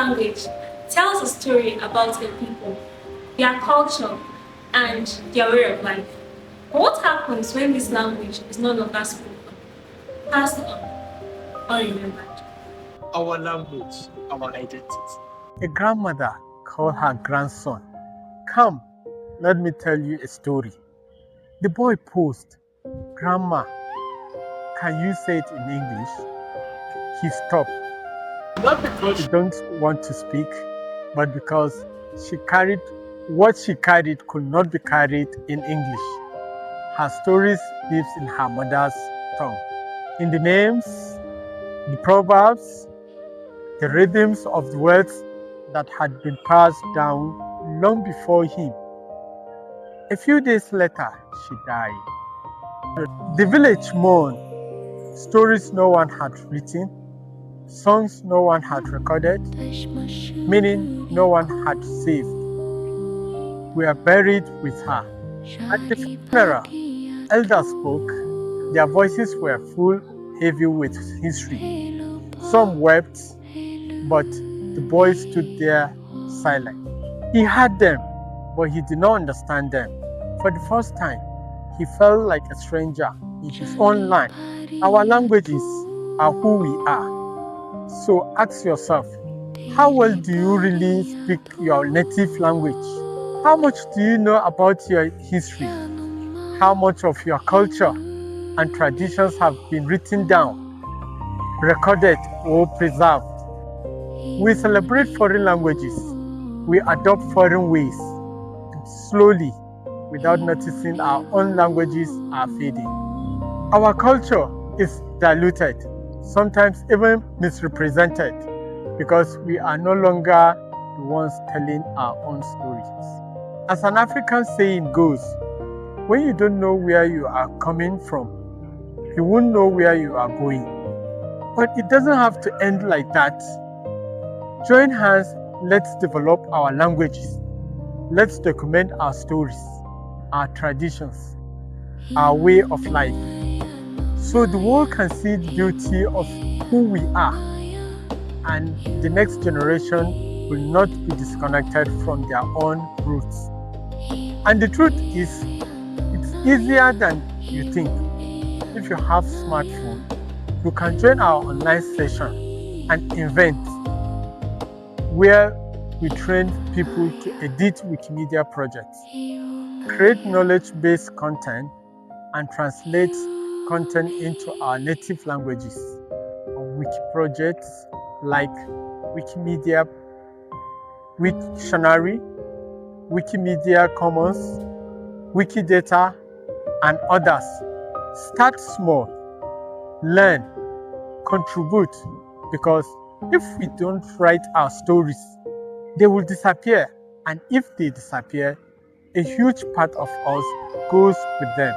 language tells a story about a people, their culture, and their way of life. But what happens when this language is no longer spoken, passed on, or remembered? Our language, our identity. A grandmother called her grandson, "Come, let me tell you a story." The boy posed, "Grandma, can you say it in English?" He stopped. Not because She don't want to speak, but because what she carried could not be carried in English. Her stories lives in her mother's tongue. In the names, the proverbs, the rhythms of the words that had been passed down long before him. A few days later, she died. The village mourned. Stories no one had written, songs no one had recorded, meaning no one had saved, were buried with her. At the funeral, elders spoke. Their voices were full, heavy with history. Some wept, but the boy stood there silent. He heard them, but he did not understand them. For the first time, he felt like a stranger in his own land. Our languages are who we are. So ask yourself, how well do you really speak your native language? How much do you know about your history? How much of your culture and traditions have been written down, recorded, or preserved? We celebrate foreign languages. We adopt foreign ways. And slowly, without noticing, our own languages are fading. Our culture is diluted, sometimes even misrepresented, because we are no longer the ones telling our own stories. As an African saying goes, when you don't know where you are coming from, you won't know where you are going. But it doesn't have to end like that. Join hands, let's develop our languages. Let's document our stories, our traditions, our way of life, so the world can see the beauty of who we are, and the next generation will not be disconnected from their own roots. And the truth is, it's easier than you think. If you have a smartphone, you can join our online session and invent, where we train people to edit Wikimedia projects, create knowledge-based content, and translate content into our native languages on wiki projects like Wikimedia Wiktionary, Wikimedia Commons, Wikidata, and others. Start small, learn, contribute, because if we don't write our stories, they will disappear, and if they disappear, a huge part of us goes with them.